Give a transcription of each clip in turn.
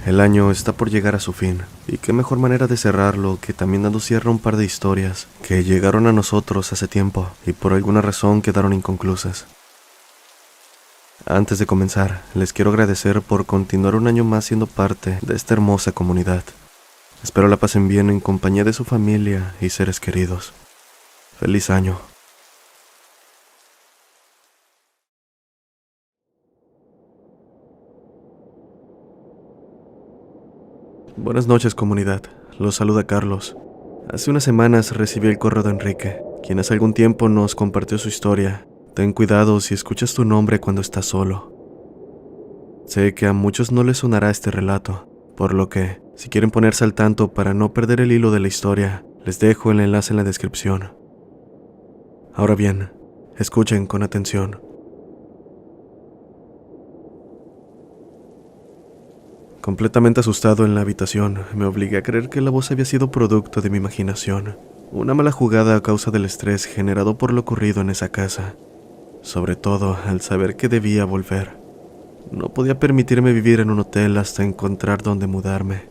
El año está por llegar a su fin, y qué mejor manera de cerrarlo que también dando cierre a un par de historias que llegaron a nosotros hace tiempo y por alguna razón quedaron inconclusas. Antes de comenzar, les quiero agradecer por continuar un año más siendo parte de esta hermosa comunidad. Espero la pasen bien en compañía de su familia y seres queridos. ¡Feliz año! Buenas noches, comunidad. Los saluda Carlos. Hace unas semanas recibí el correo de Enrique, quien hace algún tiempo nos compartió su historia. Ten cuidado si escuchas tu nombre cuando estás solo. Sé que a muchos no les sonará este relato, por lo que, si quieren ponerse al tanto para no perder el hilo de la historia, les dejo el enlace en la descripción. Ahora bien, escuchen con atención. Completamente asustado en la habitación, me obligué a creer que la voz había sido producto de mi imaginación, una mala jugada a causa del estrés generado por lo ocurrido en esa casa, sobre todo al saber que debía volver. No podía permitirme vivir en un hotel hasta encontrar dónde mudarme,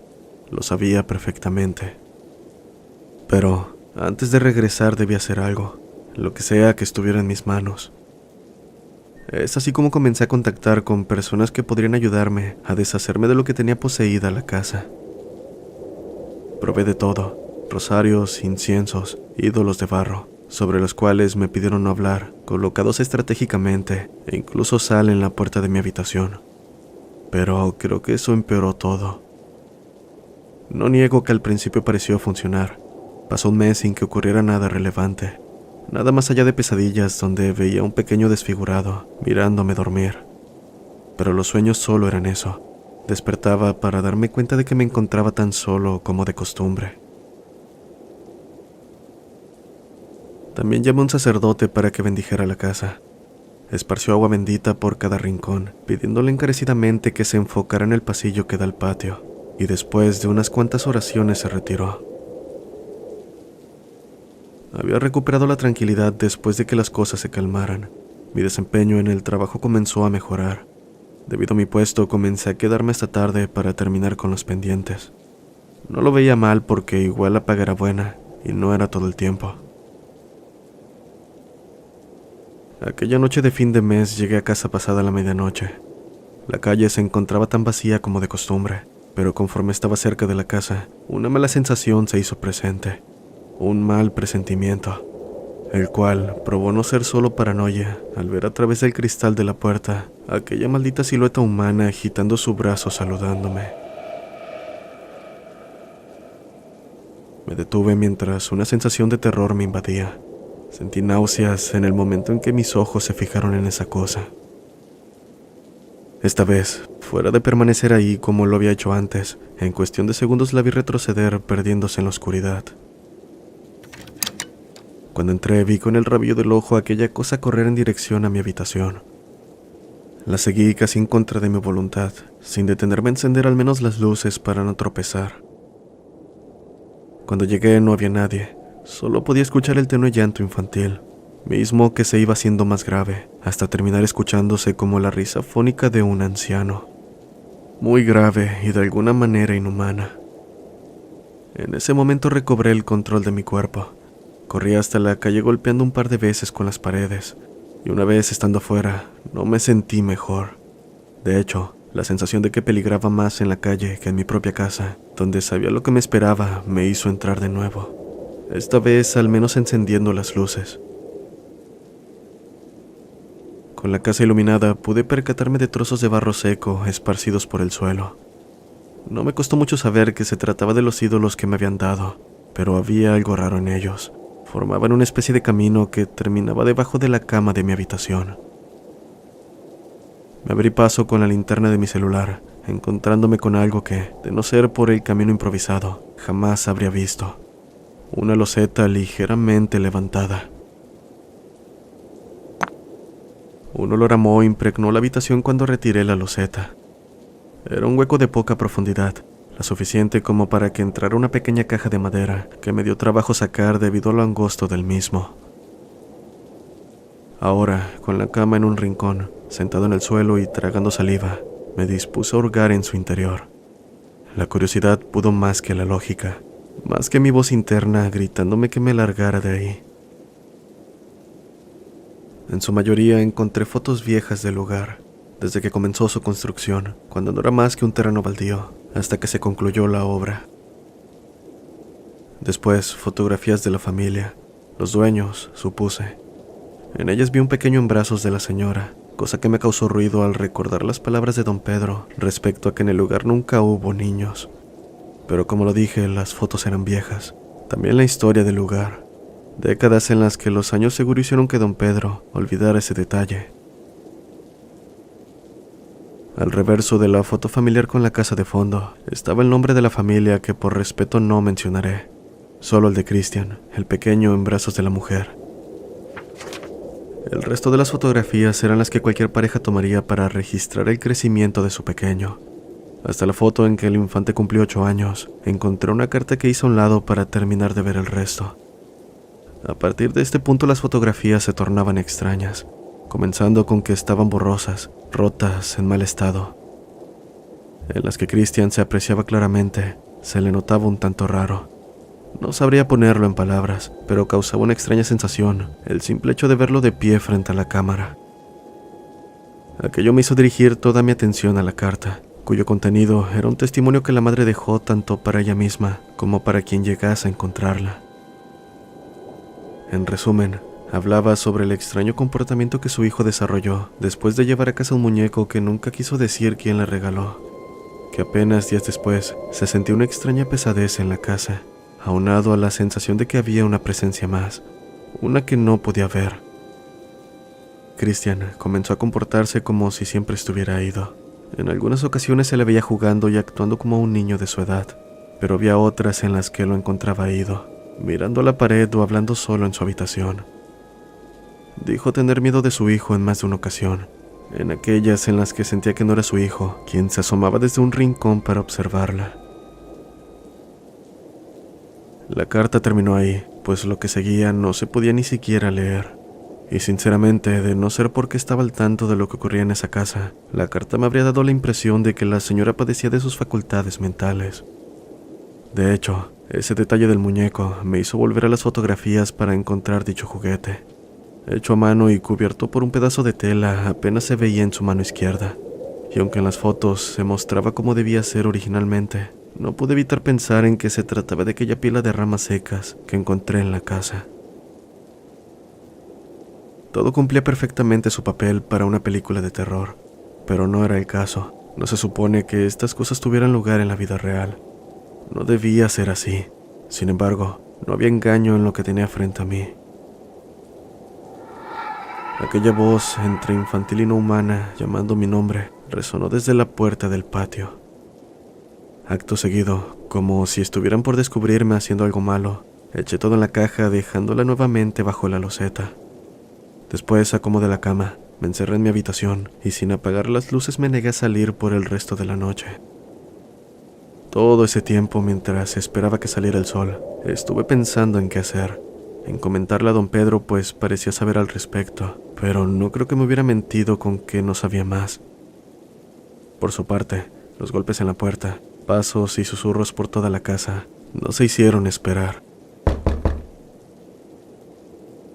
lo sabía perfectamente. Pero antes de regresar debía hacer algo, lo que sea que estuviera en mis manos. Es así como comencé a contactar con personas que podrían ayudarme a deshacerme de lo que tenía poseída la casa. Probé de todo, rosarios, inciensos, ídolos de barro, sobre los cuales me pidieron no hablar, colocados estratégicamente, e incluso sal en la puerta de mi habitación. Pero creo que eso empeoró todo. No niego que al principio pareció funcionar. Pasó un mes sin que ocurriera nada relevante. Nada más allá de pesadillas donde veía a un pequeño desfigurado mirándome dormir. Pero los sueños solo eran eso. Despertaba para darme cuenta de que me encontraba tan solo como de costumbre. También llamé a un sacerdote para que bendijera la casa. Esparció agua bendita por cada rincón, pidiéndole encarecidamente que se enfocara en el pasillo que da al patio, y después de unas cuantas oraciones se retiró. Había recuperado la tranquilidad después de que las cosas se calmaran. Mi desempeño en el trabajo comenzó a mejorar. Debido a mi puesto, comencé a quedarme hasta tarde para terminar con los pendientes. No lo veía mal porque igual la paga era buena y no era todo el tiempo. Aquella noche de fin de mes llegué a casa pasada la medianoche. La calle se encontraba tan vacía como de costumbre, pero conforme estaba cerca de la casa, una mala sensación se hizo presente. Un mal presentimiento, el cual probó no ser solo paranoia al ver a través del cristal de la puerta aquella maldita silueta humana agitando su brazo saludándome. Me detuve mientras una sensación de terror me invadía. Sentí náuseas en el momento en que mis ojos se fijaron en esa cosa. Esta vez, fuera de permanecer ahí como lo había hecho antes, en cuestión de segundos la vi retroceder perdiéndose en la oscuridad. Cuando entré vi con el rabillo del ojo aquella cosa correr en dirección a mi habitación. La seguí casi en contra de mi voluntad, sin detenerme a encender al menos las luces para no tropezar. Cuando llegué no había nadie, solo podía escuchar el tenue llanto infantil, mismo que se iba haciendo más grave, hasta terminar escuchándose como la risa fónica de un anciano. Muy grave y de alguna manera inhumana. En ese momento recobré el control de mi cuerpo. Corrí hasta la calle golpeando un par de veces con las paredes, y una vez estando afuera, no me sentí mejor. De hecho, la sensación de que peligraba más en la calle que en mi propia casa, donde sabía lo que me esperaba, me hizo entrar de nuevo. Esta vez al menos encendiendo las luces. Con la casa iluminada pude percatarme de trozos de barro seco esparcidos por el suelo. No me costó mucho saber que se trataba de los ídolos que me habían dado, pero había algo raro en ellos. Formaban una especie de camino que terminaba debajo de la cama de mi habitación. Me abrí paso con la linterna de mi celular, encontrándome con algo que, de no ser por el camino improvisado, jamás habría visto. Una loseta ligeramente levantada. Un olor a moho impregnó la habitación cuando retiré la loseta. Era un hueco de poca profundidad, la suficiente como para que entrara una pequeña caja de madera que me dio trabajo sacar debido a lo angosto del mismo. Ahora, con la cama en un rincón, Sentado en el suelo y tragando saliva, me dispuse a hurgar en su interior. La curiosidad pudo más que la lógica, más que mi voz interna gritándome que me largara de ahí. En su mayoría encontré fotos viejas del lugar, desde que comenzó su construcción, cuando no era más que un terreno baldío, hasta que se concluyó la obra. Después, fotografías de la familia, los dueños, supuse. En ellas vi un pequeño en brazos de la señora, cosa que me causó ruido al recordar las palabras de don Pedro respecto a que en el lugar nunca hubo niños. Pero como lo dije, las fotos eran viejas. También la historia del lugar. Décadas en las que los años seguro hicieron que don Pedro olvidara ese detalle. Al reverso de la foto familiar con la casa de fondo, estaba el nombre de la familia que por respeto no mencionaré. Solo el de Christian, el pequeño en brazos de la mujer. El resto de las fotografías eran las que cualquier pareja tomaría para registrar el crecimiento de su pequeño. Hasta la foto en que el infante cumplió 8 años, encontré una carta que hice a un lado para terminar de ver el resto. A partir de este punto las fotografías se tornaban extrañas, comenzando con que estaban borrosas, rotas, en mal estado. En las que Christian se apreciaba claramente, se le notaba un tanto raro. No sabría ponerlo en palabras, pero causaba una extraña sensación el simple hecho de verlo de pie frente a la cámara. Aquello me hizo dirigir toda mi atención a la carta, cuyo contenido era un testimonio que la madre dejó tanto para ella misma como para quien llegase a encontrarla. En resumen, hablaba sobre el extraño comportamiento que su hijo desarrolló después de llevar a casa un muñeco que nunca quiso decir quién le regaló, que apenas días después se sentía una extraña pesadez en la casa, aunado a la sensación de que había una presencia más, una que no podía ver. Christian comenzó a comportarse como si siempre estuviera ido. En algunas ocasiones se le veía jugando y actuando como un niño de su edad, pero había otras en las que lo encontraba ido, mirando a la pared o hablando solo en su habitación. Dijo tener miedo de su hijo en más de una ocasión, en aquellas en las que sentía que no era su hijo, quien se asomaba desde un rincón para observarla. La carta terminó ahí, pues lo que seguía no se podía ni siquiera leer. Y sinceramente, de no ser porque estaba al tanto de lo que ocurría en esa casa, la carta me habría dado la impresión de que la señora padecía de sus facultades mentales. De hecho, ese detalle del muñeco me hizo volver a las fotografías para encontrar dicho juguete. Hecho a mano y cubierto por un pedazo de tela, apenas se veía en su mano izquierda. Y aunque en las fotos se mostraba como debía ser originalmente, no pude evitar pensar en que se trataba de aquella pila de ramas secas que encontré en la casa. Todo cumplía perfectamente su papel para una película de terror, pero no era el caso. No se supone que estas cosas tuvieran lugar en la vida real. No debía ser así. Sin embargo, no había engaño en lo que tenía frente a mí. Aquella voz, entre infantil y no humana, llamando mi nombre, resonó desde la puerta del patio. Acto seguido, como si estuvieran por descubrirme haciendo algo malo, eché todo en la caja dejándola nuevamente bajo la loseta. Después acomodé la cama, me encerré en mi habitación y sin apagar las luces me negué a salir por el resto de la noche. Todo ese tiempo, mientras esperaba que saliera el sol, estuve pensando en qué hacer, en comentarle a don Pedro, pues parecía saber al respecto, pero no creo que me hubiera mentido con que no sabía más. Por su parte, los golpes en la puerta, pasos y susurros por toda la casa no se hicieron esperar.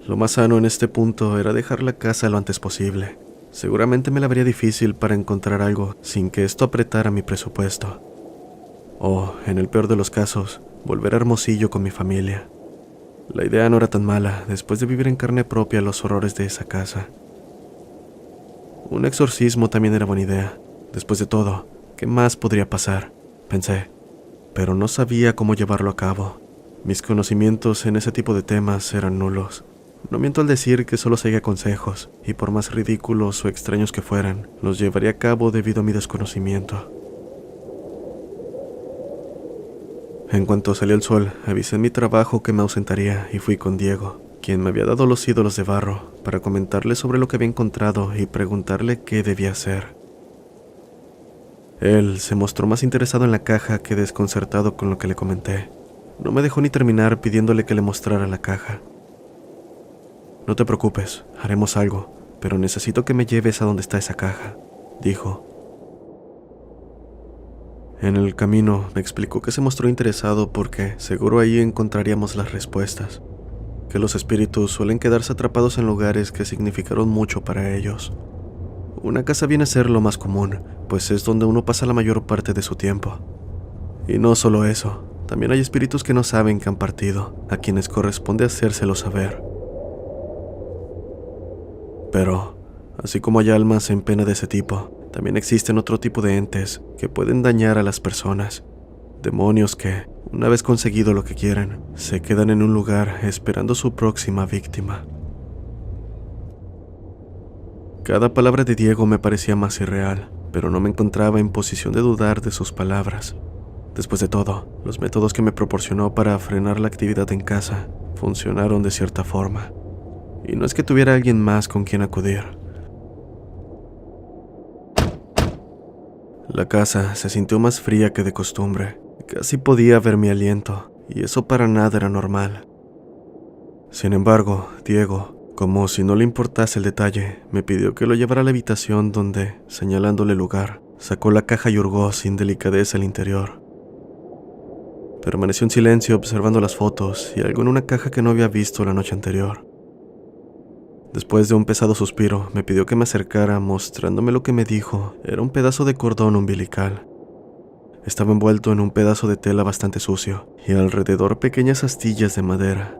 Lo más sano en este punto era dejar la casa lo antes posible. Seguramente me la vería difícil para encontrar algo sin que esto apretara mi presupuesto. O, en el peor de los casos, volver a Hermosillo con mi familia. La idea no era tan mala después de vivir en carne propia los horrores de esa casa. Un exorcismo también era buena idea. Después de todo, ¿qué más podría pasar? Pensé, pero no sabía cómo llevarlo a cabo. Mis conocimientos en ese tipo de temas eran nulos. No miento al decir que solo seguía consejos, y por más ridículos o extraños que fueran, los llevaría a cabo debido a mi desconocimiento. En cuanto salió el sol, avisé en mi trabajo que me ausentaría y fui con Diego, quien me había dado los ídolos de barro, para comentarle sobre lo que había encontrado y preguntarle qué debía hacer. Él se mostró más interesado en la caja que desconcertado con lo que le comenté. No me dejó ni terminar pidiéndole que le mostrara la caja. No te preocupes, haremos algo. pero necesito que me lleves a donde está esa caja, dijo. En el camino me explicó que se mostró interesado porque seguro ahí encontraríamos las respuestas, que los espíritus suelen quedarse atrapados en lugares que significaron mucho para ellos. Una casa viene a ser lo más común, pues es donde uno pasa la mayor parte de su tiempo. Y no solo eso, también hay espíritus que no saben que han partido, a quienes corresponde hacérselo saber. Pero, así como hay almas en pena de ese tipo, también existen otro tipo de entes que pueden dañar a las personas. Demonios que, una vez conseguido lo que quieren, se quedan en un lugar esperando su próxima víctima. Cada palabra de Diego me parecía más irreal, pero no me encontraba en posición de dudar de sus palabras. Después de todo, los métodos que me proporcionó para frenar la actividad en casa funcionaron de cierta forma. Y no es que tuviera alguien más con quien acudir. La casa se sintió más fría que de costumbre. Casi podía ver mi aliento, y eso para nada era normal. Sin embargo, Diego, como si no le importase el detalle, me pidió que lo llevara a la habitación donde, señalándole el lugar, sacó la caja y hurgó sin delicadeza el interior. Permaneció en silencio observando las fotos y algo en una caja que no había visto la noche anterior. Después de un pesado suspiro, me pidió que me acercara, mostrándome lo que me dijo era un pedazo de cordón umbilical. Estaba envuelto en un pedazo de tela bastante sucio y alrededor pequeñas astillas de madera.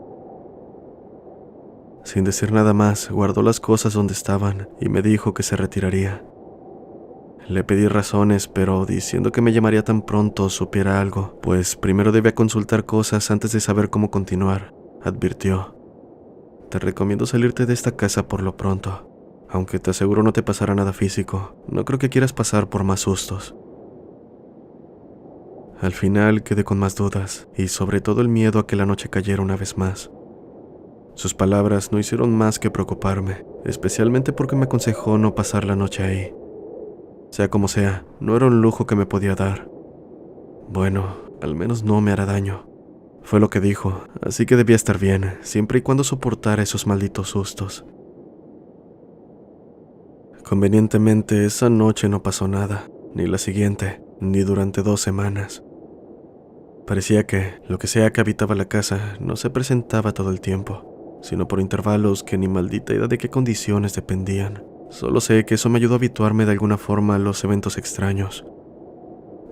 Sin decir nada más, guardó las cosas donde estaban y me dijo que se retiraría. Le pedí razones, pero diciendo que me llamaría tan pronto supiera algo, pues primero debía consultar cosas antes de saber cómo continuar, advirtió. Te recomiendo salirte de esta casa por lo pronto. Aunque te aseguro no te pasará nada físico, no creo que quieras pasar por más sustos. Al final quedé con más dudas, y sobre todo el miedo a que la noche cayera una vez más. Sus palabras no hicieron más que preocuparme, especialmente porque me aconsejó no pasar la noche ahí. Sea como sea, no era un lujo que me podía dar. Bueno, al menos no me hará daño. Fue lo que dijo, así que debía estar bien, siempre y cuando soportara esos malditos sustos. Convenientemente, esa noche no pasó nada, ni la siguiente, ni durante 2 semanas. Parecía que lo que sea que habitaba la casa no se presentaba todo el tiempo, sino por intervalos que ni maldita idea de qué condiciones dependían. Solo sé que eso me ayudó a habituarme de alguna forma a los eventos extraños.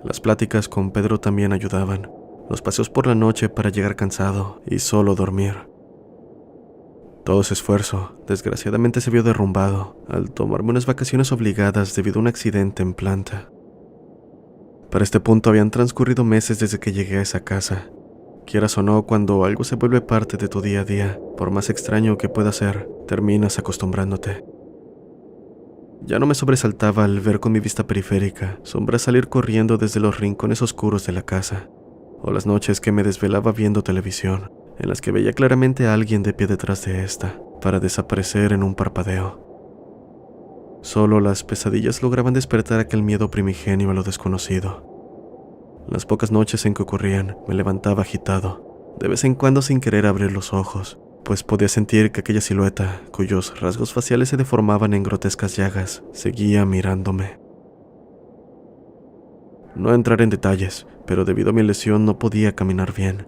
Las pláticas con Pedro también ayudaban. Los paseos por la noche para llegar cansado y solo dormir. Todo ese esfuerzo, desgraciadamente, se vio derrumbado al tomarme unas vacaciones obligadas debido a un accidente en planta. Para este punto habían transcurrido meses desde que llegué a esa casa. Quieras o no, cuando algo se vuelve parte de tu día a día, por más extraño que pueda ser, terminas acostumbrándote. Ya no me sobresaltaba al ver con mi vista periférica sombras salir corriendo desde los rincones oscuros de la casa, o las noches que me desvelaba viendo televisión, en las que veía claramente a alguien de pie detrás de esta, para desaparecer en un parpadeo. Solo las pesadillas lograban despertar aquel miedo primigenio a lo desconocido. Las pocas noches en que ocurrían, me levantaba agitado, de vez en cuando sin querer abrir los ojos, pues podía sentir que aquella silueta, cuyos rasgos faciales se deformaban en grotescas llagas, seguía mirándome. No entraré en detalles, pero debido a mi lesión no podía caminar bien.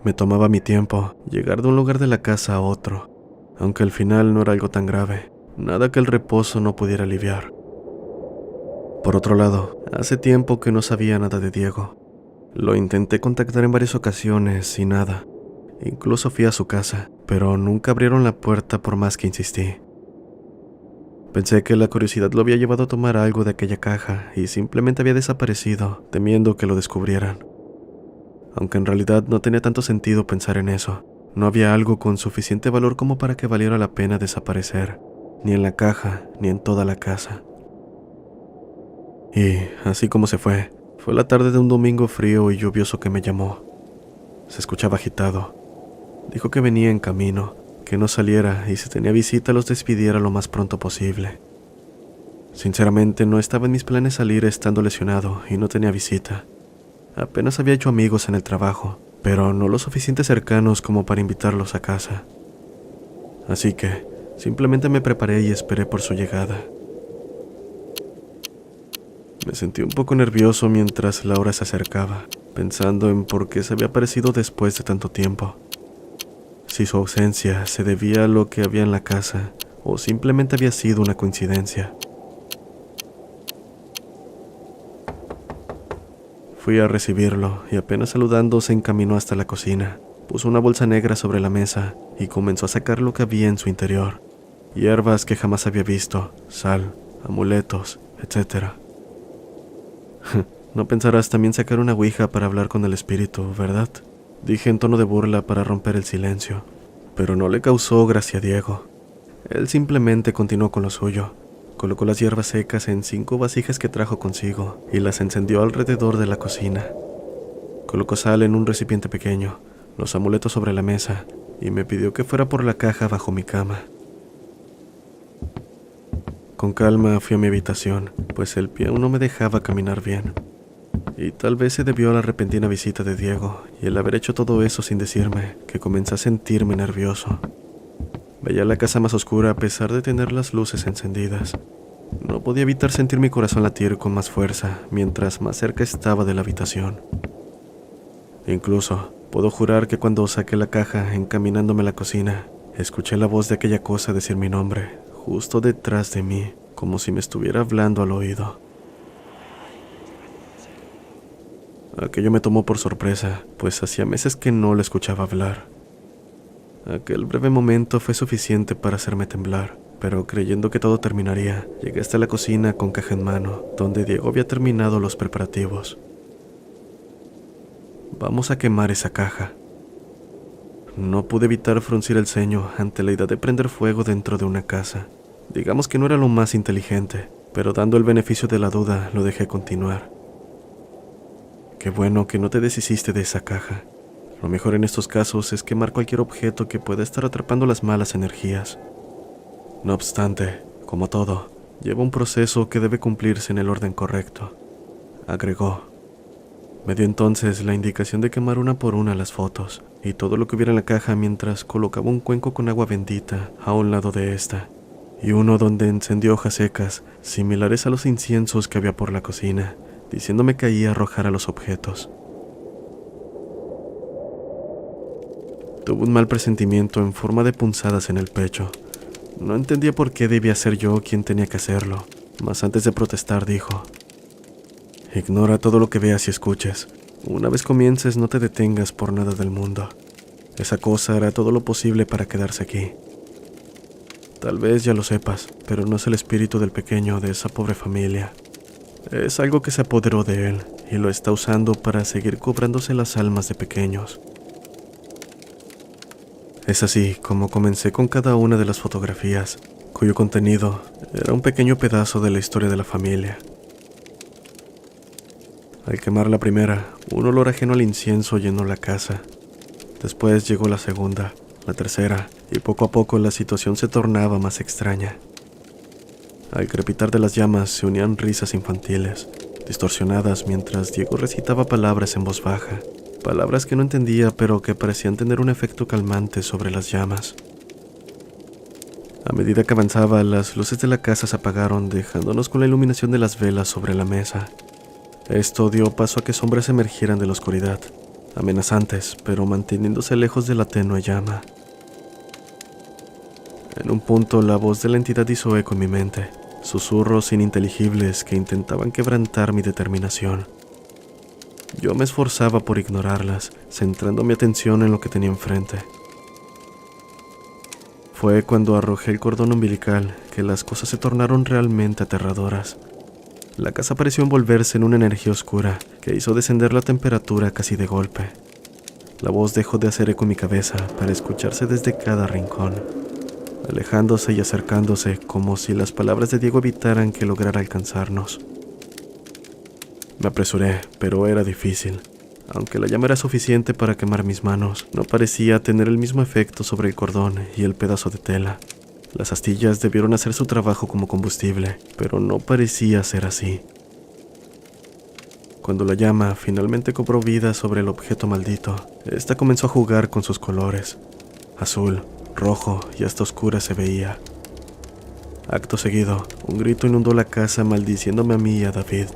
Me tomaba mi tiempo llegar de un lugar de la casa a otro, aunque al final no era algo tan grave, nada que el reposo no pudiera aliviar. Por otro lado, hace tiempo que no sabía nada de Diego. Lo intenté contactar en varias ocasiones y nada. Incluso fui a su casa, pero nunca abrieron la puerta por más que insistí. Pensé que la curiosidad lo había llevado a tomar algo de aquella caja y simplemente había desaparecido, temiendo que lo descubrieran. Aunque en realidad no tenía tanto sentido pensar en eso. No había algo con suficiente valor como para que valiera la pena desaparecer, ni en la caja, ni en toda la casa. Y, así como se fue la tarde de un domingo frío y lluvioso que me llamó. Se escuchaba agitado. Dijo que venía en camino, que no saliera y si tenía visita los despidiera lo más pronto posible. Sinceramente, no estaba en mis planes salir estando lesionado y no tenía visita. Apenas había hecho amigos en el trabajo, pero no lo suficiente cercanos como para invitarlos a casa. Así que, Simplemente me preparé y esperé por su llegada. Me sentí un poco nervioso mientras la hora se acercaba, pensando en por qué se había aparecido después de tanto tiempo. Si su ausencia se debía a lo que había en la casa o simplemente había sido una coincidencia. Fui a recibirlo y apenas saludando se encaminó hasta la cocina. Puso una bolsa negra sobre la mesa y comenzó a sacar lo que había en su interior. Hierbas que jamás había visto, sal, amuletos, etc. No pensarás también sacar una ouija para hablar con el espíritu, ¿verdad? Dije en tono de burla para romper el silencio, pero no le causó gracia a Diego. Él simplemente continuó con lo suyo. Colocó las hierbas secas en 5 vasijas que trajo consigo y las encendió alrededor de la cocina. Colocó sal en un recipiente pequeño, los amuletos sobre la mesa y me pidió que fuera por la caja bajo mi cama. Con calma fui a mi habitación, pues el pie aún no me dejaba caminar bien. Y tal vez se debió a la repentina visita de Diego y el haber hecho todo eso sin decirme, que comencé a sentirme nervioso. Veía la casa más oscura a pesar de tener las luces encendidas. No podía evitar sentir mi corazón latir con más fuerza mientras más cerca estaba de la habitación. Incluso, puedo jurar que cuando saqué la caja encaminándome a la cocina, escuché la voz de aquella cosa decir mi nombre, justo detrás de mí, como si me estuviera hablando al oído. Aquello me tomó por sorpresa, pues hacía meses que no lo escuchaba hablar. Aquel breve momento fue suficiente para hacerme temblar, pero creyendo que todo terminaría, llegué hasta la cocina con caja en mano, donde Diego había terminado los preparativos. Vamos a quemar esa caja. No pude evitar fruncir el ceño ante la idea de prender fuego dentro de una casa. Digamos que no era lo más inteligente, pero dando el beneficio de la duda, lo dejé continuar. Qué bueno que no te deshiciste de esa caja. Lo mejor en estos casos es quemar cualquier objeto que pueda estar atrapando las malas energías. No obstante, como todo, lleva un proceso que debe cumplirse en el orden correcto, agregó. Me dio entonces la indicación de quemar una por una las fotos y todo lo que hubiera en la caja mientras colocaba un cuenco con agua bendita a un lado de esta, y uno donde encendió hojas secas, similares a los inciensos que había por la cocina, diciéndome que ahí arrojara los objetos. Tuve un mal presentimiento en forma de punzadas en el pecho. No entendía por qué debía ser yo quien tenía que hacerlo, mas antes de protestar dijo: ignora todo lo que veas y escuches. Una vez comiences, no te detengas por nada del mundo. Esa cosa hará todo lo posible para quedarse aquí. Tal vez ya lo sepas, pero no es el espíritu del pequeño de esa pobre familia. Es algo que se apoderó de él y lo está usando para seguir cobrándose las almas de pequeños. Es así como comencé con cada una de las fotografías, cuyo contenido era un pequeño pedazo de la historia de la familia. Al quemar la primera, un olor ajeno al incienso llenó la casa. Después llegó la segunda, la tercera, y poco a poco la situación se tornaba más extraña. Al crepitar de las llamas se unían risas infantiles, distorsionadas mientras Diego recitaba palabras en voz baja, palabras que no entendía pero que parecían tener un efecto calmante sobre las llamas. A medida que avanzaba, las luces de la casa se apagaron, dejándonos con la iluminación de las velas sobre la mesa. Esto dio paso a que sombras emergieran de la oscuridad, amenazantes, pero manteniéndose lejos de la tenue llama. En un punto, la voz de la entidad hizo eco en mi mente, susurros ininteligibles que intentaban quebrantar mi determinación. Yo me esforzaba por ignorarlas, centrando mi atención en lo que tenía enfrente. Fue cuando arrojé el cordón umbilical que las cosas se tornaron realmente aterradoras. La casa pareció envolverse en una energía oscura que hizo descender la temperatura casi de golpe. La voz dejó de hacer eco en mi cabeza para escucharse desde cada rincón, alejándose y acercándose como si las palabras de Diego evitaran que lograra alcanzarnos. Me apresuré, pero era difícil. Aunque la llama era suficiente para quemar mis manos, no parecía tener el mismo efecto sobre el cordón y el pedazo de tela. Las astillas debieron hacer su trabajo como combustible, pero no parecía ser así. Cuando la llama finalmente cobró vida sobre el objeto maldito, esta comenzó a jugar con sus colores. Azul, rojo y hasta oscura se veía, Acto seguido, un grito inundó la casa maldiciéndome a mí y a David,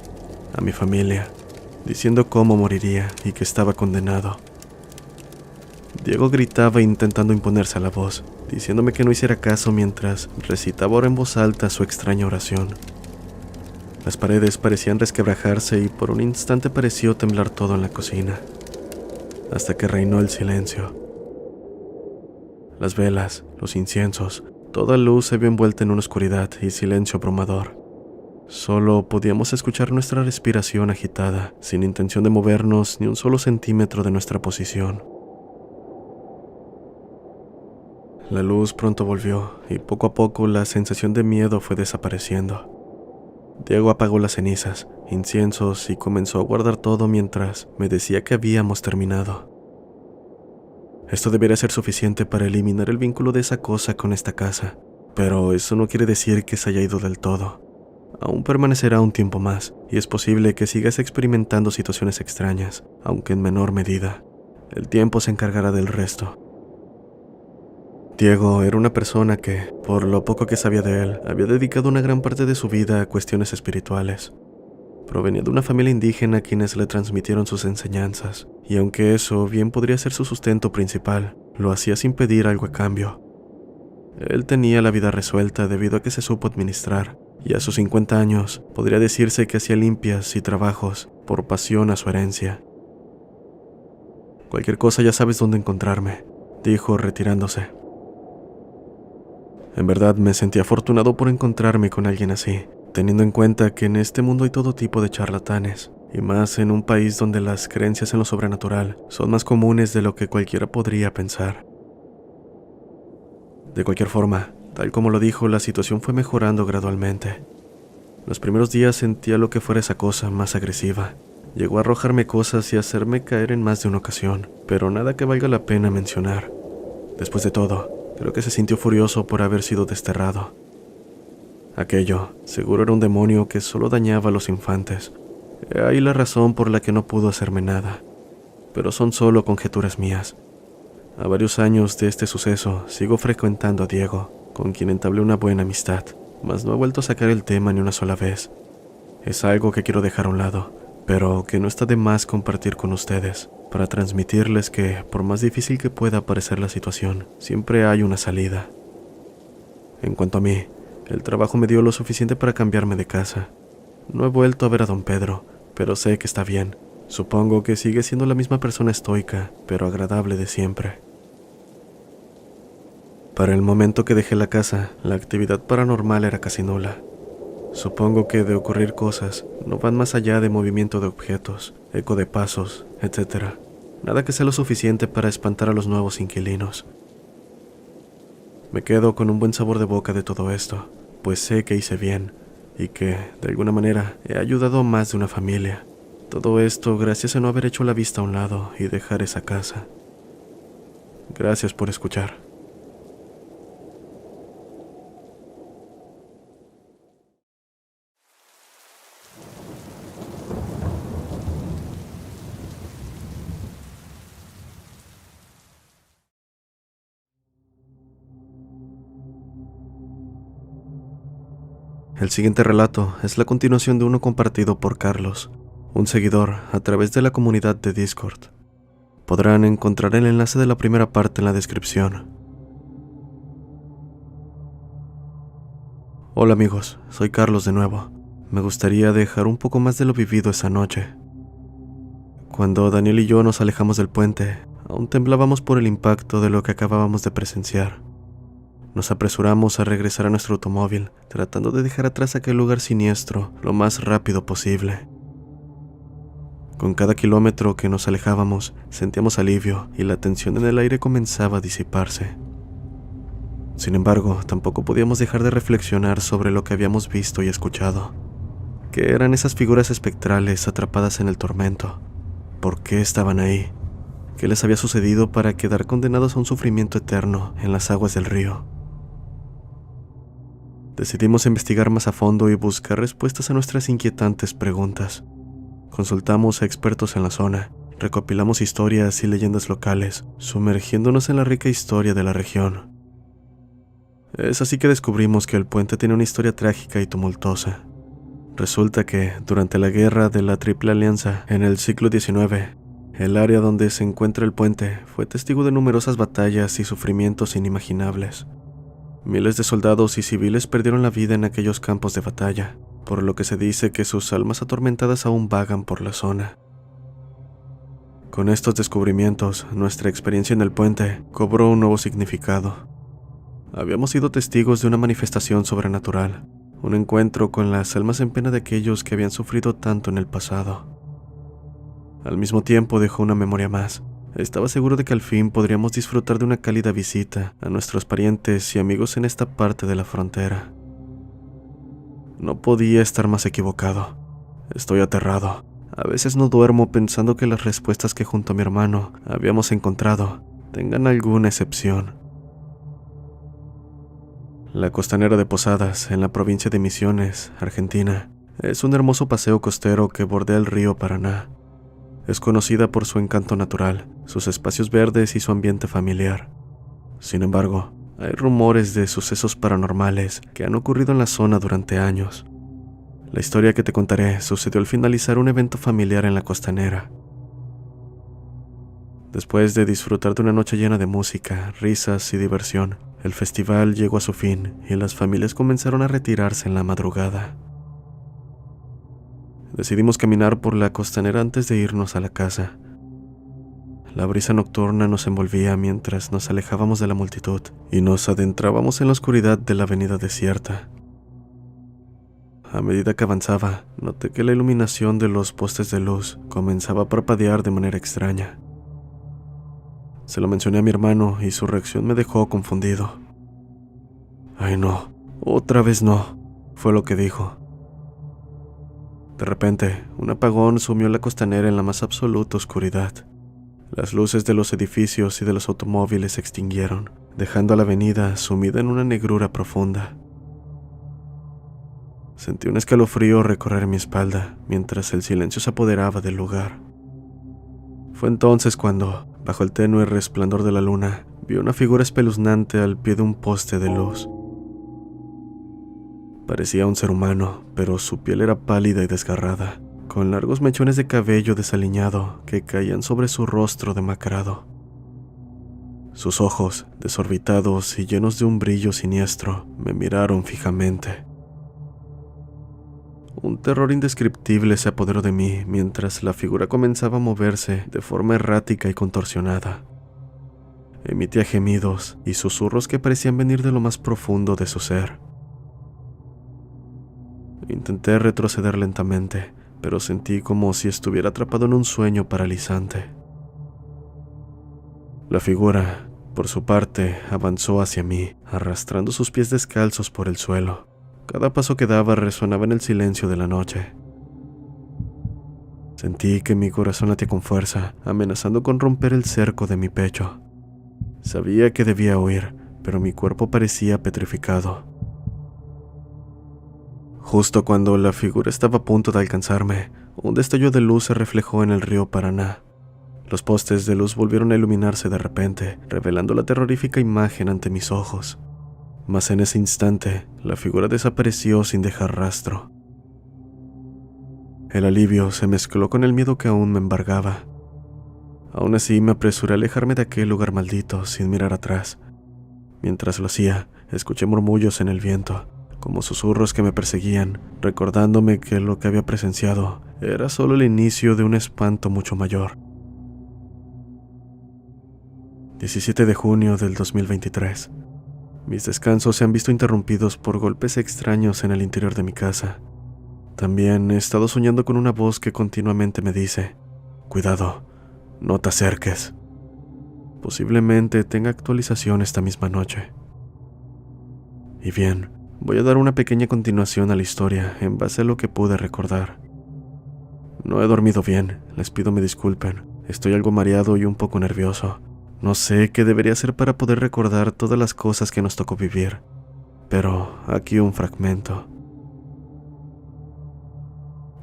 a mi familia, diciendo cómo moriría y que estaba condenado. Diego gritaba intentando imponerse a la voz, diciéndome que no hiciera caso mientras recitaba ahora en voz alta su extraña oración. Las paredes parecían resquebrajarse y por un instante pareció temblar todo en la cocina, hasta que reinó el silencio. Las velas, los inciensos, toda luz se vio envuelta en una oscuridad y silencio abrumador. Solo podíamos escuchar nuestra respiración agitada, sin intención de movernos ni un solo centímetro de nuestra posición. La luz pronto volvió y poco a poco la sensación de miedo fue desapareciendo. Diego apagó las cenizas, inciensos y comenzó a guardar todo mientras me decía que habíamos terminado. Esto debería ser suficiente para eliminar el vínculo de esa cosa con esta casa, pero eso no quiere decir que se haya ido del todo. Aún permanecerá un tiempo más, y es posible que sigas experimentando situaciones extrañas, aunque en menor medida. El tiempo se encargará del resto. Diego era una persona que, por lo poco que sabía de él, había dedicado una gran parte de su vida a cuestiones espirituales. Provenía de una familia indígena a quienes le transmitieron sus enseñanzas, y aunque eso bien podría ser su sustento principal, lo hacía sin pedir algo a cambio. Él tenía la vida resuelta debido a que se supo administrar, y a sus 50 años podría decirse que hacía limpias y trabajos por pasión a su herencia. Cualquier cosa ya sabes dónde encontrarme, dijo retirándose. En verdad me sentí afortunado por encontrarme con alguien así, teniendo en cuenta que en este mundo hay todo tipo de charlatanes, y más en un país donde las creencias en lo sobrenatural son más comunes de lo que cualquiera podría pensar. De cualquier forma, tal como lo dijo, la situación fue mejorando gradualmente. Los primeros días sentía lo que fuera esa cosa más agresiva. Llegó a arrojarme cosas y a hacerme caer en más de una ocasión, pero nada que valga la pena mencionar. Después de todo, creo que se sintió furioso por haber sido desterrado. Aquello, seguro era un demonio que solo dañaba a los infantes. He ahí la razón por la que no pudo hacerme nada. Pero son solo conjeturas mías. A varios años de este suceso, sigo frecuentando a Diego, con quien entablé una buena amistad, mas no he vuelto a sacar el tema ni una sola vez. Es algo que quiero dejar a un lado, pero que no está de más compartir con ustedes, para transmitirles que, por más difícil que pueda parecer la situación, siempre hay una salida. En cuanto a mí, el trabajo me dio lo suficiente para cambiarme de casa. No he vuelto a ver a don Pedro, pero sé que está bien. Supongo que sigue siendo la misma persona estoica, pero agradable de siempre. Para el momento que dejé la casa, la actividad paranormal era casi nula. Supongo que de ocurrir cosas, no van más allá de movimiento de objetos, eco de pasos, etc. Nada que sea lo suficiente para espantar a los nuevos inquilinos. Me quedo con un buen sabor de boca de todo esto, pues sé que hice bien, y que, de alguna manera, he ayudado a más de una familia. Todo esto gracias a no haber hecho la vista a un lado y dejar esa casa. Gracias por escuchar. El siguiente relato es la continuación de uno compartido por Carlos, un seguidor a través de la comunidad de Discord. Podrán encontrar el enlace de la primera parte en la descripción. Hola amigos, soy Carlos de nuevo. Me gustaría dejar un poco más de lo vivido esa noche. Cuando Daniel y yo nos alejamos del puente, aún temblábamos por el impacto de lo que acabábamos de presenciar. Nos apresuramos a regresar a nuestro automóvil, tratando de dejar atrás aquel lugar siniestro lo más rápido posible. Con cada kilómetro que nos alejábamos, sentíamos alivio y la tensión en el aire comenzaba a disiparse. Sin embargo, tampoco podíamos dejar de reflexionar sobre lo que habíamos visto y escuchado. ¿Qué eran esas figuras espectrales atrapadas en el tormento? ¿Por qué estaban ahí? ¿Qué les había sucedido para quedar condenados a un sufrimiento eterno en las aguas del río? Decidimos investigar más a fondo y buscar respuestas a nuestras inquietantes preguntas. Consultamos a expertos en la zona, recopilamos historias y leyendas locales, sumergiéndonos en la rica historia de la región. Es así que descubrimos que el puente tiene una historia trágica y tumultuosa. Resulta que, durante la guerra de la Triple Alianza en el siglo XIX, el área donde se encuentra el puente fue testigo de numerosas batallas y sufrimientos inimaginables. Miles de soldados y civiles perdieron la vida en aquellos campos de batalla, por lo que se dice que sus almas atormentadas aún vagan por la zona. Con estos descubrimientos, nuestra experiencia en el puente cobró un nuevo significado. Habíamos sido testigos de una manifestación sobrenatural, un encuentro con las almas en pena de aquellos que habían sufrido tanto en el pasado. Al mismo tiempo dejó una memoria más. Estaba seguro de que al fin podríamos disfrutar de una cálida visita a nuestros parientes y amigos en esta parte de la frontera. No podía estar más equivocado. Estoy aterrado. A veces no duermo pensando que las respuestas que junto a mi hermano habíamos encontrado tengan alguna excepción. La costanera de Posadas, en la provincia de Misiones, Argentina, es un hermoso paseo costero que bordea el río Paraná. Es conocida por su encanto natural, sus espacios verdes y su ambiente familiar. Sin embargo, hay rumores de sucesos paranormales que han ocurrido en la zona durante años. La historia que te contaré sucedió al finalizar un evento familiar en la costanera. Después de disfrutar de una noche llena de música, risas y diversión, el festival llegó a su fin y las familias comenzaron a retirarse en la madrugada. Decidimos caminar por la costanera antes de irnos a la casa. La brisa nocturna nos envolvía mientras nos alejábamos de la multitud y nos adentrábamos en la oscuridad de la avenida desierta. A medida que avanzaba, noté que la iluminación de los postes de luz comenzaba a parpadear de manera extraña. Se lo mencioné a mi hermano y su reacción me dejó confundido. «Ay no, otra vez no», fue lo que dijo. De repente, un apagón sumió la costanera en la más absoluta oscuridad. Las luces de los edificios y de los automóviles se extinguieron, dejando a la avenida sumida en una negrura profunda. Sentí un escalofrío recorrer mi espalda mientras el silencio se apoderaba del lugar. Fue entonces cuando, bajo el tenue resplandor de la luna, vi una figura espeluznante al pie de un poste de luz. Parecía un ser humano, pero su piel era pálida y desgarrada, con largos mechones de cabello desaliñado que caían sobre su rostro demacrado. Sus ojos, desorbitados y llenos de un brillo siniestro, me miraron fijamente. Un terror indescriptible se apoderó de mí mientras la figura comenzaba a moverse de forma errática y contorsionada. Emitía gemidos y susurros que parecían venir de lo más profundo de su ser. Intenté retroceder lentamente, pero sentí como si estuviera atrapado en un sueño paralizante. La figura, por su parte, avanzó hacia mí, arrastrando sus pies descalzos por el suelo. Cada paso que daba resonaba en el silencio de la noche. Sentí que mi corazón latía con fuerza, amenazando con romper el cerco de mi pecho. Sabía que debía huir, pero mi cuerpo parecía petrificado. Justo cuando la figura estaba a punto de alcanzarme, un destello de luz se reflejó en el río Paraná. Los postes de luz volvieron a iluminarse de repente, revelando la terrorífica imagen ante mis ojos. Mas en ese instante, la figura desapareció sin dejar rastro. El alivio se mezcló con el miedo que aún me embargaba. Aún así, me apresuré a alejarme de aquel lugar maldito sin mirar atrás. Mientras lo hacía, escuché murmullos en el viento, como susurros que me perseguían, recordándome que lo que había presenciado era solo el inicio de un espanto mucho mayor. 17 de junio del 2023. Mis descansos se han visto interrumpidos por golpes extraños en el interior de mi casa. También he estado soñando con una voz que continuamente me dice: «Cuidado, no te acerques». Posiblemente tenga actualización esta misma noche. Y bien, voy a dar una pequeña continuación a la historia en base a lo que pude recordar. No he dormido bien, les pido me disculpen. Estoy algo mareado y un poco nervioso. No sé qué debería hacer para poder recordar todas las cosas que nos tocó vivir, pero aquí un fragmento.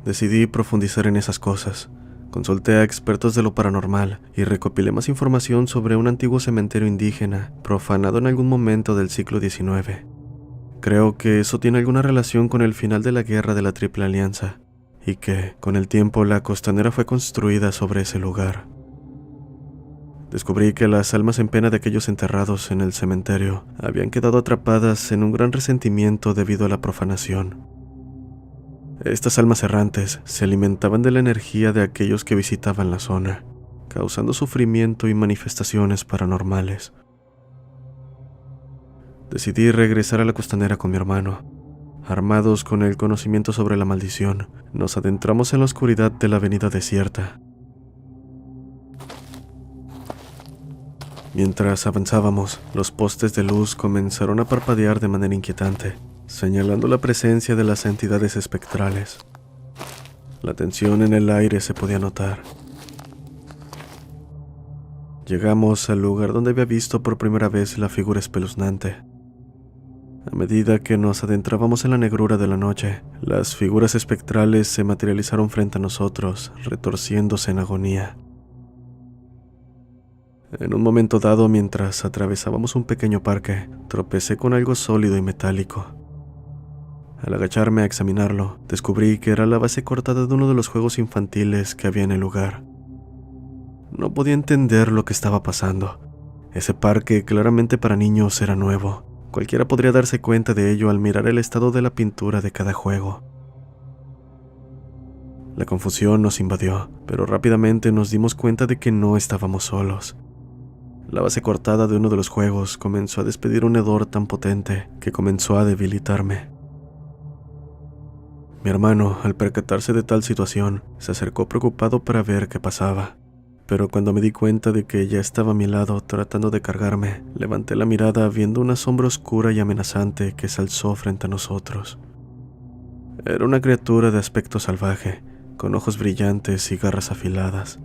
Decidí profundizar en esas cosas, Consulté a expertos de lo paranormal y recopilé más información sobre un antiguo cementerio indígena profanado en algún momento del siglo XIX. Creo que eso tiene alguna relación con el final de la Guerra de la Triple Alianza y que, con el tiempo, la costanera fue construida sobre ese lugar. Descubrí que las almas en pena de aquellos enterrados en el cementerio habían quedado atrapadas en un gran resentimiento debido a la profanación. Estas almas errantes se alimentaban de la energía de aquellos que visitaban la zona, causando sufrimiento y manifestaciones paranormales. Decidí regresar a la costanera con mi hermano. Armados con el conocimiento sobre la maldición, nos adentramos en la oscuridad de la avenida desierta. Mientras avanzábamos, los postes de luz comenzaron a parpadear de manera inquietante, señalando la presencia de las entidades espectrales. La tensión en el aire se podía notar. Llegamos al lugar donde había visto por primera vez la figura espeluznante. A medida que nos adentrábamos en la negrura de la noche, las figuras espectrales se materializaron frente a nosotros, retorciéndose en agonía. En un momento dado, mientras atravesábamos un pequeño parque, tropecé con algo sólido y metálico. Al agacharme a examinarlo, descubrí que era la base cortada de uno de los juegos infantiles que había en el lugar. No podía entender lo que estaba pasando. Ese parque, claramente para niños, era nuevo. Cualquiera podría darse cuenta de ello al mirar el estado de la pintura de cada juego. La confusión nos invadió, pero rápidamente nos dimos cuenta de que no estábamos solos. La base cortada de uno de los juegos comenzó a despedir un hedor tan potente que comenzó a debilitarme. Mi hermano, al percatarse de tal situación, se acercó preocupado para ver qué pasaba. Pero cuando me di cuenta de que ella estaba a mi lado tratando de cargarme, levanté la mirada viendo una sombra oscura y amenazante que se alzó frente a nosotros. Era una criatura de aspecto salvaje, con ojos brillantes y garras afiladas.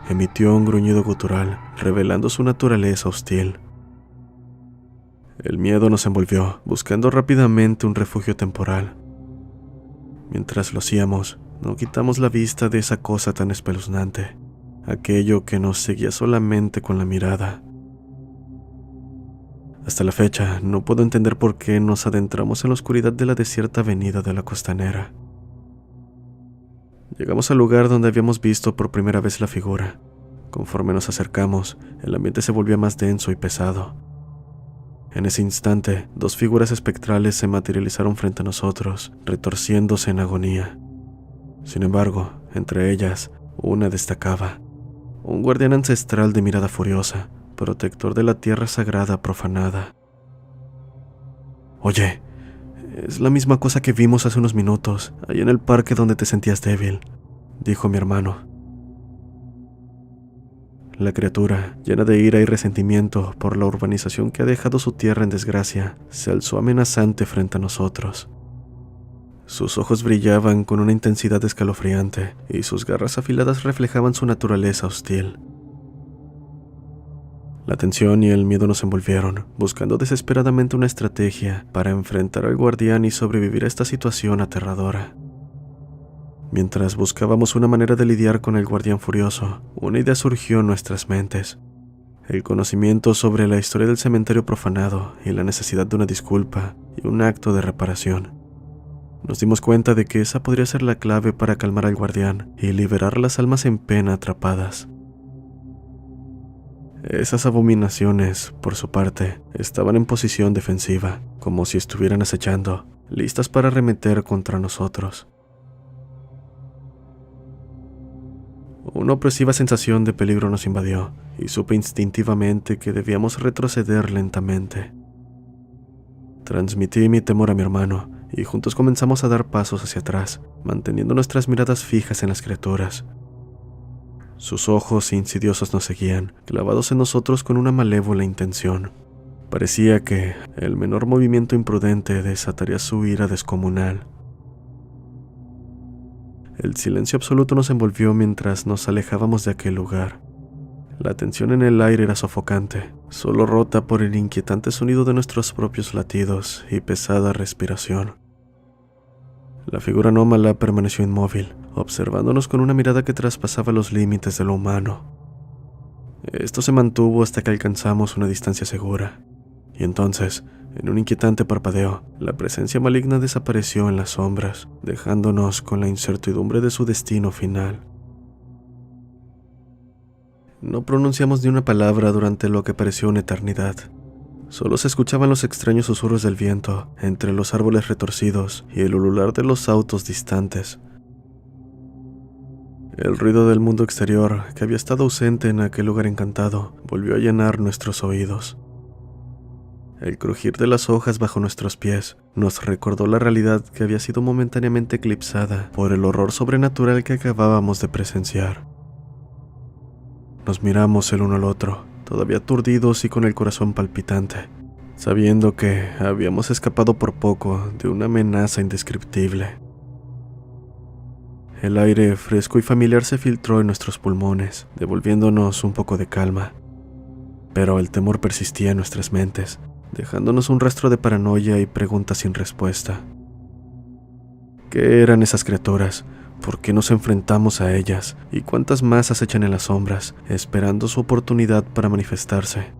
Emitió un gruñido gutural, revelando su naturaleza hostil. El miedo nos envolvió, buscando rápidamente un refugio temporal. Mientras lo hacíamos, no quitamos la vista de esa cosa tan espeluznante, aquello que nos seguía solamente con la mirada. Hasta la fecha, no puedo entender por qué nos adentramos en la oscuridad de la desierta avenida de la costanera. Llegamos al lugar donde habíamos visto por primera vez la figura. Conforme nos acercamos, el ambiente se volvía más denso y pesado. En ese instante, dos figuras espectrales se materializaron frente a nosotros, retorciéndose en agonía. Sin embargo, entre ellas, una destacaba. Un guardián ancestral de mirada furiosa, protector de la tierra sagrada profanada. Oye, es la misma cosa que vimos hace unos minutos, ahí en el parque donde te sentías débil, dijo mi hermano. La criatura, llena de ira y resentimiento por la urbanización que ha dejado su tierra en desgracia, se alzó amenazante frente a nosotros. Sus ojos brillaban con una intensidad escalofriante y sus garras afiladas reflejaban su naturaleza hostil. La tensión y el miedo nos envolvieron, buscando desesperadamente una estrategia para enfrentar al guardián y sobrevivir a esta situación aterradora. Mientras buscábamos una manera de lidiar con el guardián furioso, una idea surgió en nuestras mentes. El conocimiento sobre la historia del cementerio profanado y la necesidad de una disculpa y un acto de reparación. Nos dimos cuenta de que esa podría ser la clave para calmar al guardián y liberar las almas en pena atrapadas. Esas abominaciones, por su parte, estaban en posición defensiva, como si estuvieran acechando, listas para arremeter contra nosotros. Una opresiva sensación de peligro nos invadió, y supe instintivamente que debíamos retroceder lentamente. Transmití mi temor a mi hermano, y juntos comenzamos a dar pasos hacia atrás, manteniendo nuestras miradas fijas en las criaturas. Sus ojos insidiosos nos seguían, clavados en nosotros con una malévola intención. Parecía que el menor movimiento imprudente desataría su ira descomunal. El silencio absoluto nos envolvió mientras nos alejábamos de aquel lugar. La tensión en el aire era sofocante, solo rota por el inquietante sonido de nuestros propios latidos y pesada respiración. La figura anómala permaneció inmóvil, observándonos con una mirada que traspasaba los límites de lo humano. Esto se mantuvo hasta que alcanzamos una distancia segura, y entonces, en un inquietante parpadeo, la presencia maligna desapareció en las sombras, dejándonos con la incertidumbre de su destino final. No pronunciamos ni una palabra durante lo que pareció una eternidad. Solo se escuchaban los extraños susurros del viento entre los árboles retorcidos y el ulular de los autos distantes. El ruido del mundo exterior, que había estado ausente en aquel lugar encantado, volvió a llenar nuestros oídos. El crujir de las hojas bajo nuestros pies nos recordó la realidad que había sido momentáneamente eclipsada por el horror sobrenatural que acabábamos de presenciar. Nos miramos el uno al otro, todavía aturdidos y con el corazón palpitante, sabiendo que habíamos escapado por poco de una amenaza indescriptible. El aire fresco y familiar se filtró en nuestros pulmones, devolviéndonos un poco de calma. Pero el temor persistía en nuestras mentes, dejándonos un rastro de paranoia y preguntas sin respuesta. ¿Qué eran esas criaturas? ¿Por qué nos enfrentamos a ellas? ¿Y cuántas más acechan en las sombras, esperando su oportunidad para manifestarse?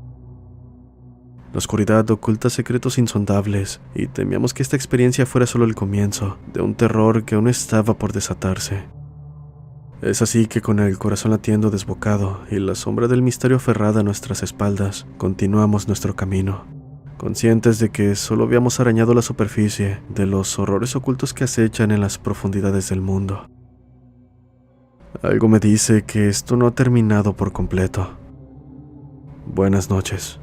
La oscuridad oculta secretos insondables, y temíamos que esta experiencia fuera solo el comienzo de un terror que aún estaba por desatarse. Es así que con el corazón latiendo desbocado y la sombra del misterio aferrada a nuestras espaldas, continuamos nuestro camino, conscientes de que solo habíamos arañado la superficie de los horrores ocultos que acechan en las profundidades del mundo. Algo me dice que esto no ha terminado por completo. Buenas noches.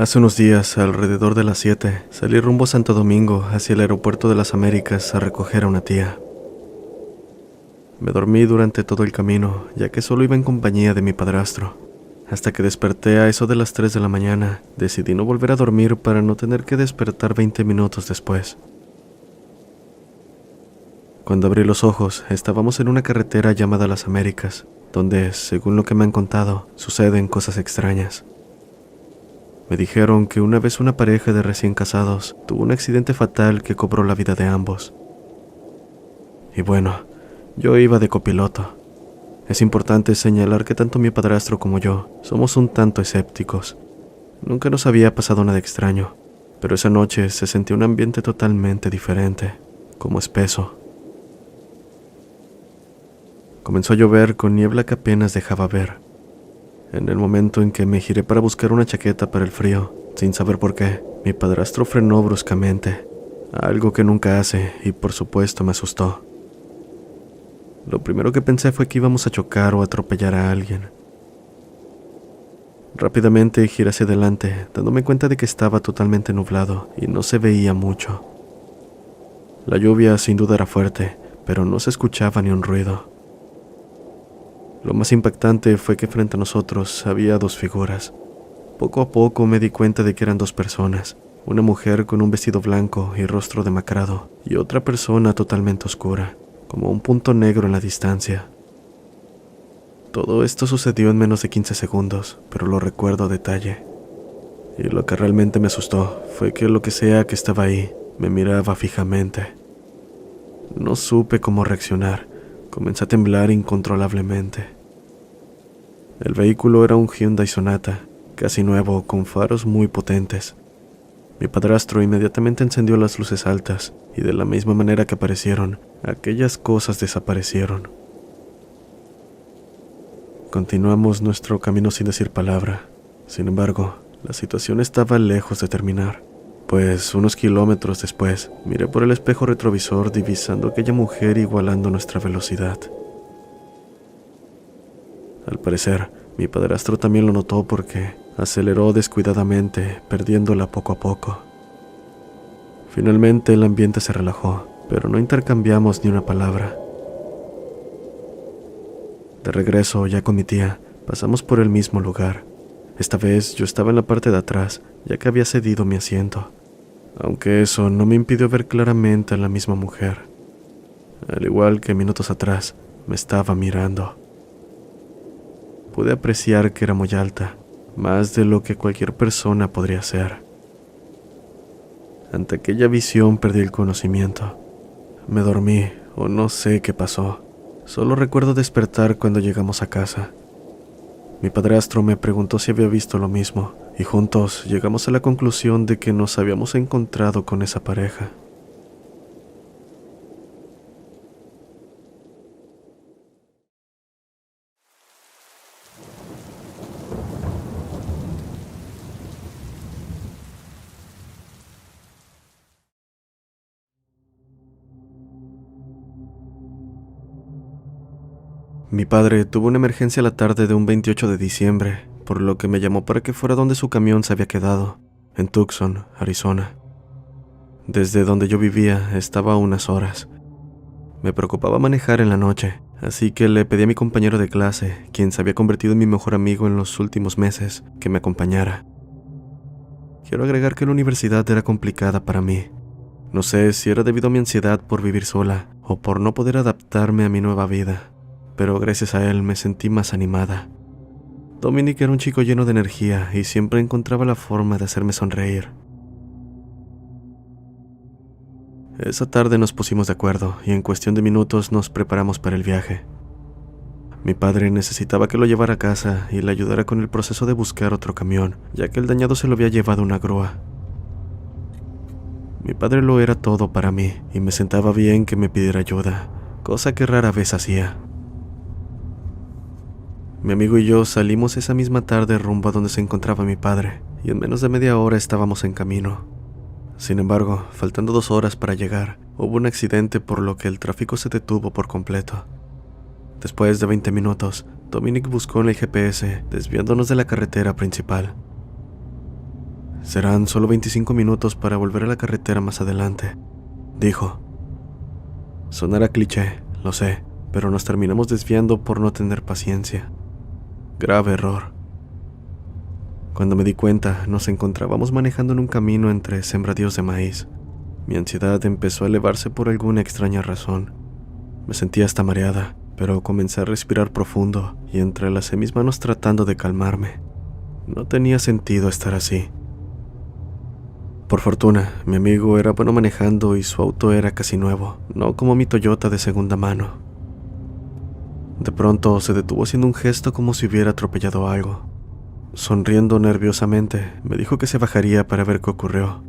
Hace unos días, alrededor de las 7, salí rumbo a Santo Domingo, hacia el aeropuerto de las Américas, a recoger a una tía. Me dormí durante todo el camino, ya que solo iba en compañía de mi padrastro. Hasta que desperté a eso de las 3 de la mañana, decidí no volver a dormir para no tener que despertar 20 minutos después. Cuando abrí los ojos, estábamos en una carretera llamada Las Américas, donde, según lo que me han contado, suceden cosas extrañas. Me dijeron que una vez una pareja de recién casados tuvo un accidente fatal que cobró la vida de ambos. Y bueno, yo iba de copiloto. Es importante señalar que tanto mi padrastro como yo somos un tanto escépticos. Nunca nos había pasado nada extraño, pero esa noche se sentía un ambiente totalmente diferente, como espeso. Comenzó a llover con niebla que apenas dejaba ver. En el momento en que me giré para buscar una chaqueta para el frío, sin saber por qué, mi padrastro frenó bruscamente, algo que nunca hace, y por supuesto me asustó. Lo primero que pensé fue que íbamos a chocar o atropellar a alguien. Rápidamente giré hacia adelante, dándome cuenta de que estaba totalmente nublado y no se veía mucho. La lluvia sin duda era fuerte, pero no se escuchaba ni un ruido. Lo más impactante fue que frente a nosotros había dos figuras. Poco a poco me di cuenta de que eran dos personas, una mujer con un vestido blanco y rostro demacrado, y otra persona totalmente oscura, como un punto negro en la distancia. Todo esto sucedió en menos de 15 segundos, pero lo recuerdo a detalle. Y lo que realmente me asustó fue que lo que sea que estaba ahí me miraba fijamente. No supe cómo reaccionar. Comencé a temblar incontrolablemente. El vehículo era un Hyundai Sonata, casi nuevo, con faros muy potentes. Mi padrastro inmediatamente encendió las luces altas, y de la misma manera que aparecieron, aquellas cosas desaparecieron. Continuamos nuestro camino sin decir palabra. Sin embargo, la situación estaba lejos de terminar, pues unos kilómetros después miré por el espejo retrovisor divisando a aquella mujer igualando nuestra velocidad. Al parecer, mi padrastro también lo notó porque aceleró descuidadamente, perdiéndola poco a poco. Finalmente el ambiente se relajó, pero no intercambiamos ni una palabra. De regreso, ya con mi tía, pasamos por el mismo lugar. Esta vez yo estaba en la parte de atrás, ya que había cedido mi asiento, aunque eso no me impidió ver claramente a la misma mujer. Al igual que minutos atrás, me estaba mirando. Pude apreciar que era muy alta, más de lo que cualquier persona podría ser. Ante aquella visión perdí el conocimiento. Me dormí, o no sé qué pasó. Solo recuerdo despertar cuando llegamos a casa. Mi padrastro me preguntó si había visto lo mismo, y juntos llegamos a la conclusión de que nos habíamos encontrado con esa pareja. Mi padre tuvo una emergencia la tarde de un 28 de diciembre, por lo que me llamó para que fuera donde su camión se había quedado, en Tucson, Arizona. Desde donde yo vivía estaba a unas horas. Me preocupaba manejar en la noche, así que le pedí a mi compañero de clase, quien se había convertido en mi mejor amigo en los últimos meses, que me acompañara. Quiero agregar que la universidad era complicada para mí. No sé si era debido a mi ansiedad por vivir sola o por no poder adaptarme a mi nueva vida, pero gracias a él me sentí más animada. Dominic era un chico lleno de energía y siempre encontraba la forma de hacerme sonreír. Esa tarde nos pusimos de acuerdo y en cuestión de minutos nos preparamos para el viaje. Mi padre necesitaba que lo llevara a casa y le ayudara con el proceso de buscar otro camión, ya que el dañado se lo había llevado una grúa. Mi padre lo era todo para mí y me sentaba bien que me pidiera ayuda, cosa que rara vez hacía. Mi amigo y yo salimos esa misma tarde rumbo a donde se encontraba mi padre, y en menos de media hora estábamos en camino. Sin embargo, faltando 2 horas para llegar, hubo un accidente por lo que el tráfico se detuvo por completo. Después de 20 minutos, Dominic buscó en el GPS, desviándonos de la carretera principal. Serán solo 25 minutos para volver a la carretera más adelante, dijo. Sonará cliché, lo sé, pero nos terminamos desviando por no tener paciencia. Grave error. Cuando me di cuenta, nos encontrábamos manejando en un camino entre sembradíos de maíz. Mi ansiedad empezó a elevarse por alguna extraña razón. Me sentía hasta mareada, pero comencé a respirar profundo y entrelacé mis manos tratando de calmarme. No tenía sentido estar así. Por fortuna, mi amigo era bueno manejando y su auto era casi nuevo, no como mi Toyota de segunda mano. De pronto se detuvo haciendo un gesto como si hubiera atropellado algo. Sonriendo nerviosamente, me dijo que se bajaría para ver qué ocurrió.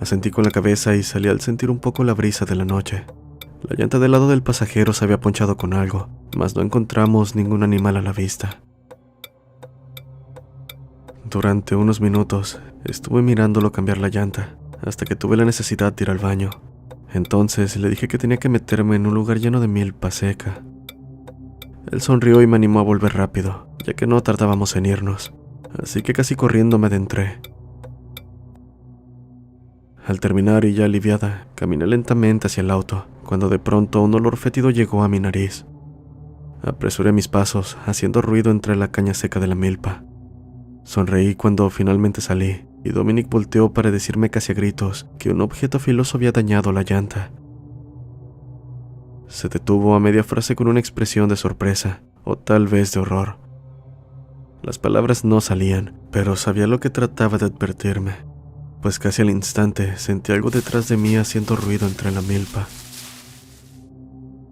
Asentí con la cabeza y salí al sentir un poco la brisa de la noche. La llanta del lado del pasajero se había ponchado con algo, mas no encontramos ningún animal a la vista. Durante unos minutos estuve mirándolo cambiar la llanta, hasta que tuve la necesidad de ir al baño. Entonces le dije que tenía que meterme en un lugar lleno de milpa seca. Él sonrió y me animó a volver rápido, ya que no tardábamos en irnos, así que casi corriendo me adentré. Al terminar y ya aliviada, caminé lentamente hacia el auto, cuando de pronto un olor fétido llegó a mi nariz. Apresuré mis pasos, haciendo ruido entre la caña seca de la milpa. Sonreí cuando finalmente salí, y Dominic volteó para decirme casi a gritos que un objeto filoso había dañado la llanta. Se detuvo a media frase con una expresión de sorpresa, o tal vez de horror. Las palabras no salían, pero sabía lo que trataba de advertirme, pues casi al instante sentí algo detrás de mí haciendo ruido entre la milpa.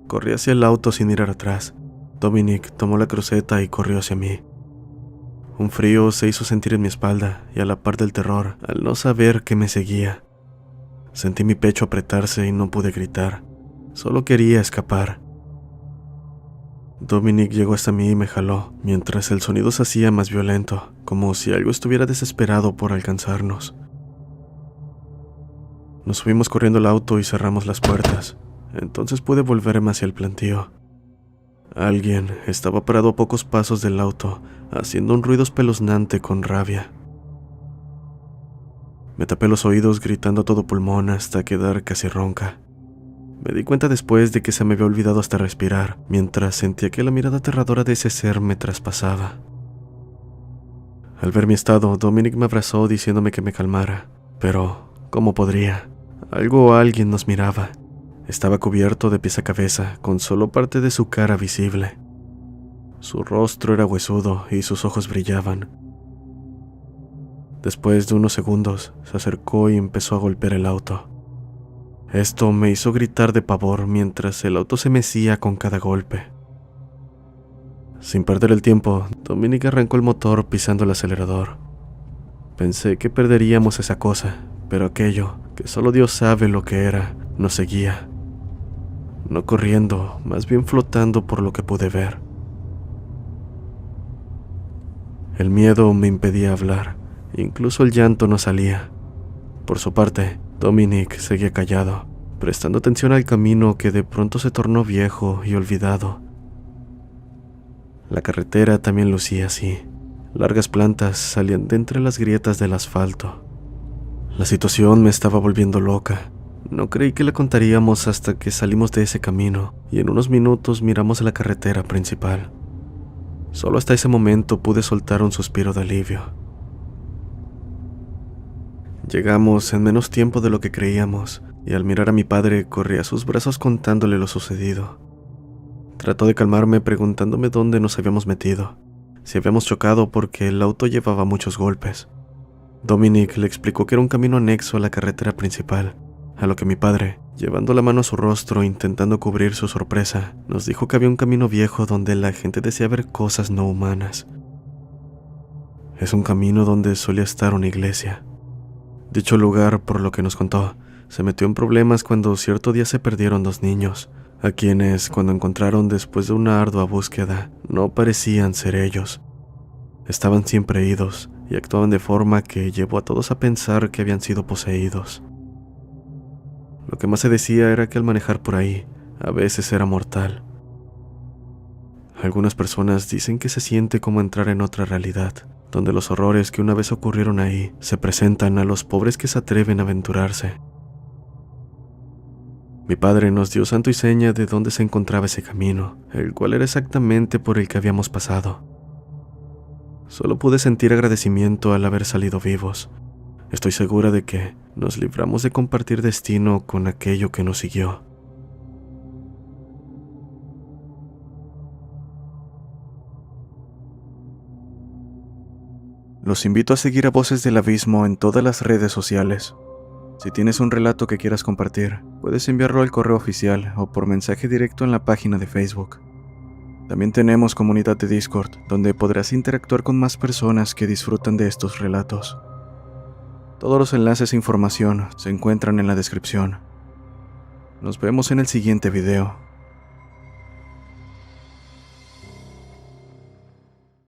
Corrí hacia el auto sin mirar atrás. Dominic tomó la cruceta y corrió hacia mí. Un frío se hizo sentir en mi espalda y a la par del terror, al no saber que me seguía. Sentí mi pecho apretarse y no pude gritar. Solo quería escapar. Dominic llegó hasta mí y me jaló, mientras el sonido se hacía más violento, como si algo estuviera desesperado por alcanzarnos. Nos subimos corriendo al auto y cerramos las puertas. Entonces pude volverme hacia el plantío. Alguien estaba parado a pocos pasos del auto, haciendo un ruido espeluznante con rabia. Me tapé los oídos gritando a todo pulmón hasta quedar casi ronca. Me di cuenta después de que se me había olvidado hasta respirar, mientras sentía que la mirada aterradora de ese ser me traspasaba. Al ver mi estado, Dominic me abrazó diciéndome que me calmara, pero ¿cómo podría? Algo o alguien nos miraba. Estaba cubierto de pies a cabeza, con solo parte de su cara visible. Su rostro era huesudo y sus ojos brillaban. Después de unos segundos, se acercó y empezó a golpear el auto. Esto me hizo gritar de pavor mientras el auto se mecía con cada golpe. Sin perder el tiempo, Dominic arrancó el motor pisando el acelerador. Pensé que perderíamos esa cosa, pero aquello, que solo Dios sabe lo que era, nos seguía. No corriendo, más bien flotando por lo que pude ver. El miedo me impedía hablar, incluso el llanto no salía. Por su parte, Dominic seguía callado, prestando atención al camino que de pronto se tornó viejo y olvidado. La carretera también lucía así. Largas plantas salían de entre las grietas del asfalto. La situación me estaba volviendo loca. No creí que le contaríamos hasta que salimos de ese camino y en unos minutos miramos la carretera principal. Solo hasta ese momento pude soltar un suspiro de alivio. Llegamos en menos tiempo de lo que creíamos, y al mirar a mi padre corrí a sus brazos contándole lo sucedido. Trató de calmarme preguntándome dónde nos habíamos metido, si habíamos chocado porque el auto llevaba muchos golpes. Dominic le explicó que era un camino anexo a la carretera principal, a lo que mi padre, llevando la mano a su rostro intentando cubrir su sorpresa, nos dijo que había un camino viejo donde la gente decía ver cosas no humanas. Es un camino donde solía estar una iglesia. Dicho lugar, por lo que nos contó, se metió en problemas cuando cierto día se perdieron 2 niños, a quienes, cuando encontraron después de una ardua búsqueda, no parecían ser ellos. Estaban siempre idos y actuaban de forma que llevó a todos a pensar que habían sido poseídos. Lo que más se decía era que al manejar por ahí, a veces era mortal. Algunas personas dicen que se siente como entrar en otra realidad, donde los horrores que una vez ocurrieron ahí se presentan a los pobres que se atreven a aventurarse. Mi padre nos dio santo y seña de dónde se encontraba ese camino, el cual era exactamente por el que habíamos pasado. Solo pude sentir agradecimiento al haber salido vivos. Estoy segura de que nos libramos de compartir destino con aquello que nos siguió. Los invito a seguir a Voces del Abismo en todas las redes sociales. Si tienes un relato que quieras compartir, puedes enviarlo al correo oficial o por mensaje directo en la página de Facebook. También tenemos comunidad de Discord, donde podrás interactuar con más personas que disfrutan de estos relatos. Todos los enlaces e información se encuentran en la descripción. Nos vemos en el siguiente video.